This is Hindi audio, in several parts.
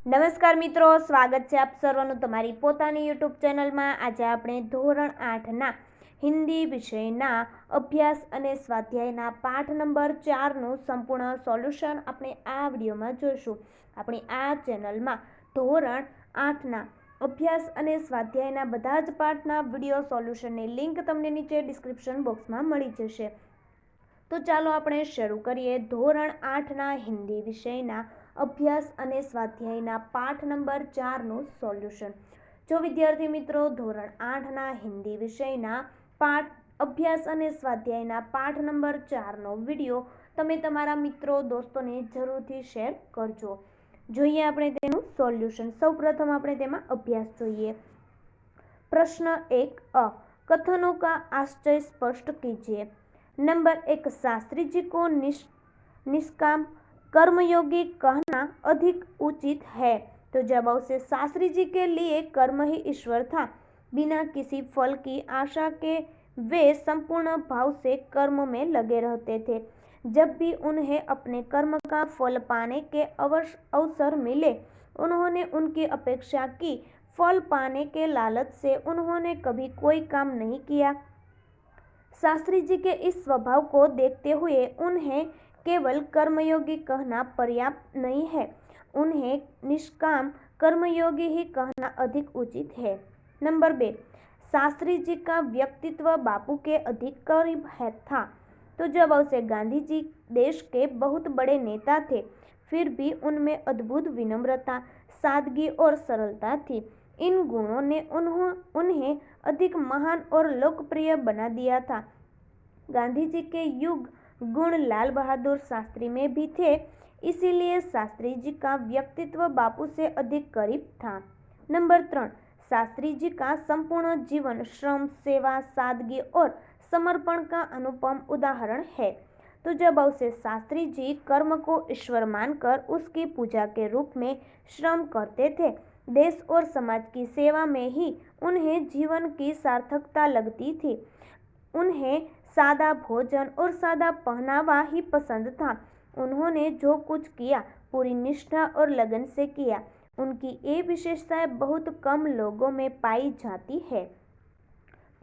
નમસ્કાર મિત્રો, સ્વાગત છે આપ સર્વનું તમારી પોતાની યુટ્યુબ ચેનલમાં। આજે આપણે ધોરણ 8ના હિન્દી વિષયના અભ્યાસ અને સ્વાધ્યાયના પાઠ નંબર 4નું સંપૂર્ણ સોલ્યુશન આપણે આ વિડીયોમાં જોઈશું। આપણી આ ચેનલમાં ધોરણ 8ના અભ્યાસ અને સ્વાધ્યાયના બધા જ પાઠના વિડીયો સોલ્યુશનની લિંક તમને નીચે ડિસ્ક્રિપ્શન બોક્સમાં મળી જશે। તો ચાલો આપણે શરૂ કરીએ ધોરણ 8ના હિન્દી વિષયના અભ્યાસ અને સ્વાધ્યાયના પાઠ નંબર 4નું સોલ્યુશન। જો વિદ્યાર્થી મિત્રો ધોરણ 8ના હિન્દી વિષયના પાઠ અભ્યાસ અને સ્વાધ્યાયના પાઠ નંબર 4નો વિડીયો તમે તમારા મિત્રો દોસ્તોને જરૂરથી શેર કરજો। જોઈએ આપણે તેનું સોલ્યુશન। સૌપ્રથમ આપણે તેમાં અભ્યાસ જોઈએ। प्रश्न 1 कथनों का आशय स्पष्ट कीजिए। नंबर 1, शास्त्री जी को निष्काम कर्मयोगी कहना अधिक उचित है। तो जवाब से शास्त्री जी के लिए कर्म ही ईश्वर था। बिना किसी फल की आशा के वे संपूर्ण भाव से कर्म में लगे रहते थे। जब भी उन्हें अपने कर्म का फल पाने के अवसर मिले उन्होंने उनकी अपेक्षा की। फल पाने के लालच से उन्होंने कभी कोई काम नहीं किया। शास्त्री जी के इस स्वभाव को देखते हुए उन्हें केवल कर्मयोगी कहना पर्याप्त नहीं है, उन्हें निष्काम कर्मयोगी ही कहना अधिक उचित है। नंबर 2, शास्त्री जी का व्यक्तित्व बापू के अधिक करीब था। तो जब उसे गांधी जी देश के बहुत बड़े नेता थे, फिर भी उनमें अद्भुत विनम्रता, सादगी और सरलता थी। इन गुणों ने उन्हें अधिक महान और लोकप्रिय बना दिया था। गांधी जी के युग गुण लाल बहादुर शास्त्री में भी थे, इसीलिए शास्त्री जी का व्यक्तित्व बापू से अधिक करीब था। नंबर 3, शास्त्री जी का संपूर्ण जीवन श्रम, सेवा, सादगी और समर्पण का अनुपम उदाहरण है। तो जब उसे शास्त्री जी कर्म को ईश्वर मानकर उसकी पूजा के रूप में श्रम करते थे। देश और समाज की सेवा में ही उन्हें जीवन की सार्थकता लगती थी। उन्हें सादा भोजन और सादा पहनावा ही पसंद था। उन्होंने जो कुछ किया पूरी निष्ठा और लगन से किया। उनकी ये विशेषताएं बहुत कम लोगों में पाई जाती है।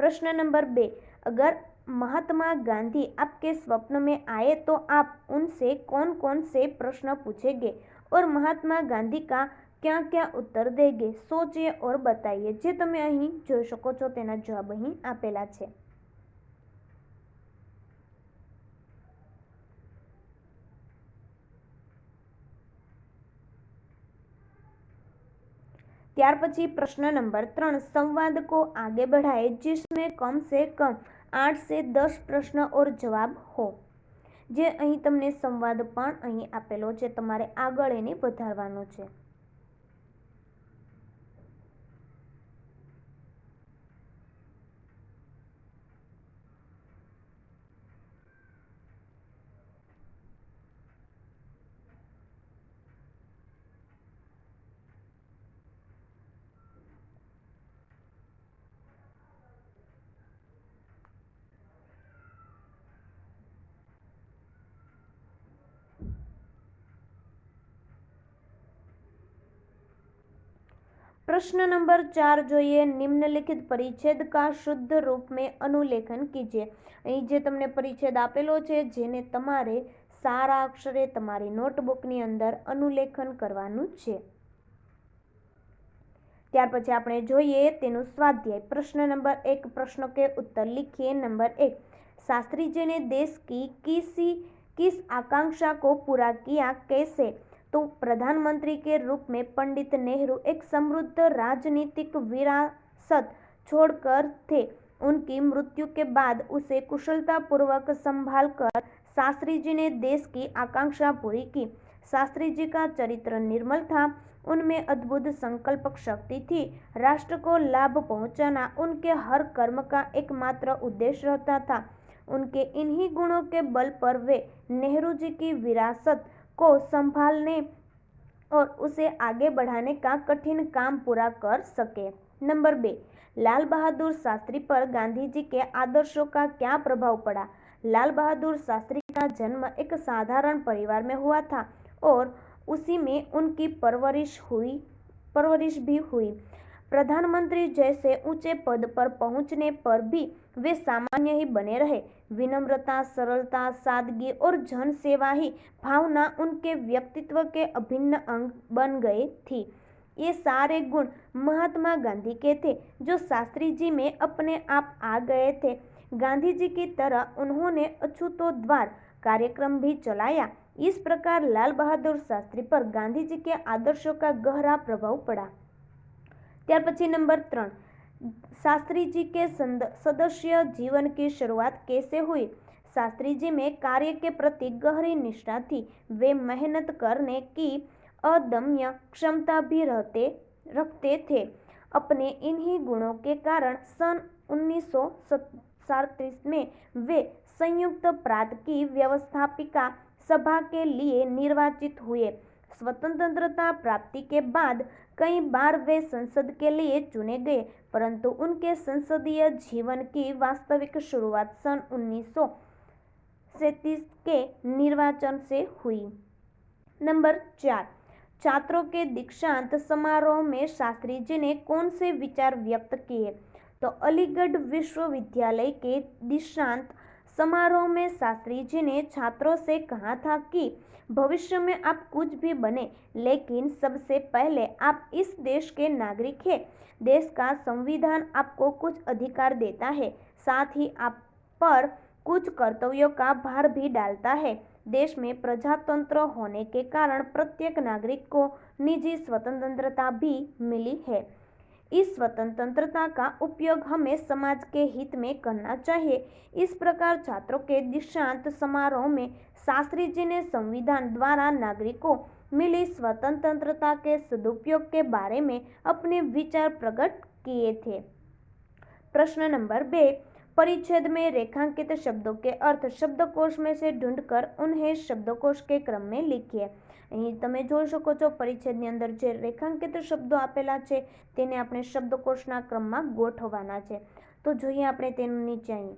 प्रश्न नंबर 2, अगर महात्मा गांधी आपके स्वप्न में आए तो आप उनसे कौन कौन से प्रश्न पूछेंगे और महात्मा गांधी का क्या क्या उत्तर देंगे? सोचिए और बताइए। जे तमे અહીં જોઈ શકો છો તેના જવાબ અહીં આપેલા છે। ત્યાર પછી પ્રશ્ન નંબર 3, संवाद को आगे बढ़ाए जिसमें कम से कम 8 से 10 प्रश्न और जवाब हो। જે અહીં તમને સંવાદ પણ અહીં આપેલો છે, તમારે આગળ એને વધારવાનો છે। प्रश्न नंबर 4 જોઈએ। निम्नलिखित परिच्छेद का शुद्ध रूप में अनुलेखन कीजिए। અહીં જે તમને પરિચ્છેદ આપેલો છે જેને તમારે સારા અક્ષરે તમારી નોટબુકની અંદર અનુલેખન કરવાનું છે। ત્યાર પછી આપણે જોઈએ તેનું સ્વાધ્યાય। प्रश्न नंबर 1, प्रश्नों के उत्तर लिखिए। नंबर 1, शास्त्री जी ने देश की किस आकांक्षा को पूरा किया, कैसे? तो प्रधानमंत्री के रूप में पंडित नेहरू एक समृद्ध राजनीतिक विरासत छोड़कर थे। उनकी मृत्यु के बाद उसे कुशलतापूर्वक संभालकर शास्त्री जी ने देश की आकांक्षा पूरी की। शास्त्री जी का चरित्र निर्मल था, उनमें अद्भुत संकल्प शक्ति थी। राष्ट्र को लाभ पहुंचाना उनके हर कर्म का एकमात्र उद्देश्य रहता था। उनके इन्हीं गुणों के बल पर वे नेहरू जी की विरासत को संभालने और उसे आगे बढ़ाने का कठिन काम पूरा कर सके। नंबर 2, लाल बहादुर शास्त्री पर गांधी जी के आदर्शों का क्या प्रभाव पड़ा? लाल बहादुर शास्त्री का जन्म एक साधारण परिवार में हुआ था और उसी में उनकी परवरिश भी हुई। प्रधानमंत्री जैसे ऊंचे पद पर पहुंचने पर भी वे सामान्य ही बने रहे। विनम्रता, सरलता, सादगी और जन सेवा ही भावना उनके व्यक्तित्व के अभिन्न अंग बन गई थी। ये सारे गुण महात्मा गांधी के थे, जो शास्त्री जी में अपने आप आ गए थे। गांधी जी की तरह उन्होंने अछूतोद्वार कार्यक्रम भी चलाया। इस प्रकार लाल बहादुर शास्त्री पर गांधी जी के आदर्शों का गहरा प्रभाव पड़ा। ત્યાર પછી નંબર 3, शास्त्री जी के सदस्य जीवन की शुरुआत कैसे हुई। शास्त्री जी में कार्य के प्रति गहरी निष्ठा थी। वे मेहनत करने की अदम्य क्षमता भी रखते थे। अपने इन्हीं गुणों के कारण सन 1937 में वे संयुक्त प्रांत की व्यवस्थापिका सभा के लिए निर्वाचित हुए। स्वतंत्रता प्राप्ति के बाद कई बार वे संसद के लिए चुने गए, परंतु उनके संसदीय जीवन की वास्तविक शुरुआत सन 1937 के निर्वाचन से हुई। नंबर 4, छात्रों के दीक्षांत समारोह में शास्त्री जी ने कौन से विचार व्यक्त किए। तो अलीगढ़ विश्वविद्यालय के दीक्षांत समारोह में शास्त्री जी ने छात्रों से कहा था कि भविष्य में आप कुछ भी बने, लेकिन सबसे पहले आप इस देश के नागरिक हैं। देश का संविधान आपको कुछ अधिकार देता है, साथ ही आप पर कुछ कर्तव्यों का भार भी डालता है। देश में प्रजातंत्र होने के कारण प्रत्येक नागरिक को निजी स्वतंत्रता भी मिली है। इस स्वतंत्रता का उपयोग हमें समाज के हित में करना चाहिए। इस प्रकार छात्रों के दीक्षांत समारोह में शास्त्री जी ने संविधान द्वारा नागरिकों मिली स्वतंत्रता के सदुपयोग के बारे में अपने विचार प्रकट किए थे। प्रश्न नंबर 2, परिच्छेद में रेखांकित शब्दों के अर्थ शब्दकोश में से ढूंढकर उन्हें शब्दकोश के क्रम में लिखिए। અહીં તમે જોઈ શકો છો પરિચ્છેદની અંદર જે રેખાંકિત શબ્દો આપેલા છે તેને આપણે શબ્દકોશના ક્રમમાં ગોઠવવાના છે। તો જોઈએ આપણે તેનું નીચે અહીં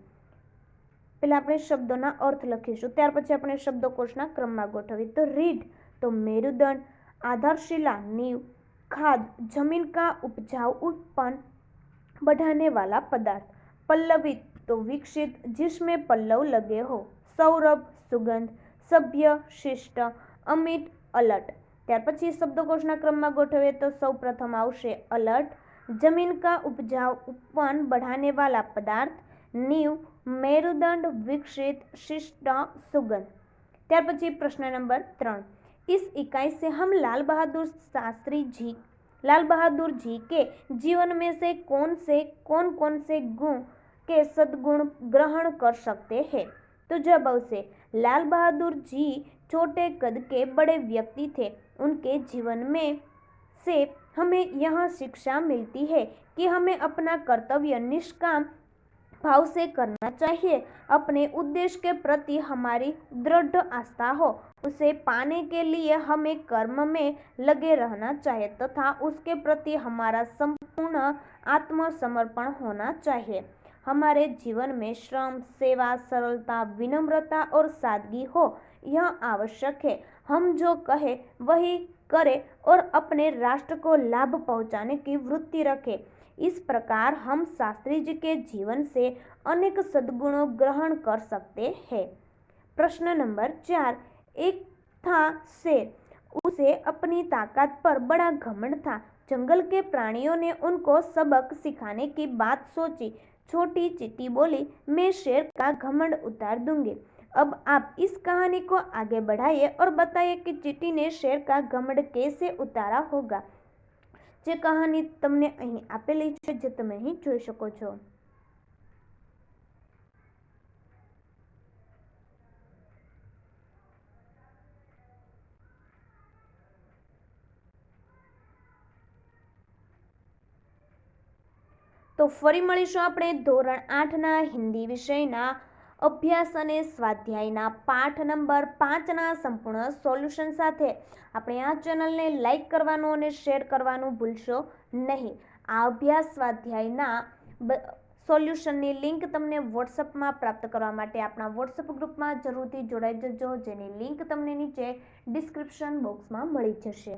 પહેલા આપણે શબ્દોના અર્થ લખીશું, ત્યાર પછી આપણે શબ્દકોશના ક્રમમાં ગોઠવીએ। તો રીઢ તો મેરુદંડ, आधारशिला नींव, खाद जमीन का उपजाऊ उत्पन्न बढ़ाने वाला पदार्थ, पल्लवित तो विकसित जिसमें पल्लव लगे हो, सौरभ सुगंध, सभ्य शिष्ट, अमिट अलट। ત્યાર પછી શબ્દકોશના ક્રમમાં ગોઠવીએ તો સૌ પ્રથમ આવશે अलट, जमीन का उपजाऊ उत्पन्न बढ़ाने वाला पदार्थ, नींव, मेरुदंड, विकसित, शिष्ट, सुगंध। ત્યાર પછી प्रश्न नंबर 3, इस इकाई से हम लाल बहादुर जी के जीवन में से कौन कौन से गुण के सद्गुण ग्रहण कर सकते हैं। तो जब से लाल बहादुर जी छोटे कद के बड़े व्यक्ति थे। उनके जीवन में से हमें यह शिक्षा मिलती है कि हमें अपना कर्तव्य निष्काम भाव से करना चाहिए। अपने उद्देश्य के प्रति हमारी दृढ़ आस्था हो, उसे पाने के लिए हमें कर्म में लगे रहना चाहिए तथा उसके प्रति हमारा संपूर्ण आत्मसमर्पण होना चाहिए। हमारे जीवन में श्रम, सेवा, सरलता, विनम्रता और सादगी हो, यह आवश्यक है। हम जो कहे वही करें और अपने राष्ट्र को लाभ पहुंचाने की वृत्ति रखें। इस प्रकार हम शास्त्री जी के जीवन से अनेक सद्गुणों ग्रहण कर सकते हैं। प्रश्न नंबर 4, एक था शेर, उसे अपनी ताकत पर बड़ा घमंड था। जंगल के प्राणियों ने उनको सबक सिखाने की बात सोची। छोटी चींटी बोली, मैं शेर का घमंड उतार दूंगी। अब आप इस कहानी को आगे बढ़ाइए और बताइए कि चींटी ने शेर का घमंड कैसे उतारा होगा। જે કહાની તમને અહીં આપેલી છે, જે તમે અહીં જોઈ શકો છો। તો ફરી મળીશું આપણે ધોરણ 8ના હિન્દી વિષયના અભ્યાસ અને સ્વાધ્યાયના પાઠ નંબર 5ના સંપૂર્ણ સોલ્યુશન સાથે। આપણે આ ચેનલને લાઈક કરવાનું અને શેર કરવાનું ભૂલશો નહીં। આ અભ્યાસ સ્વાધ્યાયના સોલ્યુશનની લિંક તમને વોટ્સઅપમાં પ્રાપ્ત કરવા માટે આપણા વોટ્સઅપ ગ્રુપમાં જરૂરથી જોડાઈ જજો, જેની લિંક તમને નીચે ડિસ્ક્રિપ્શન બોક્સમાં મળી જશે.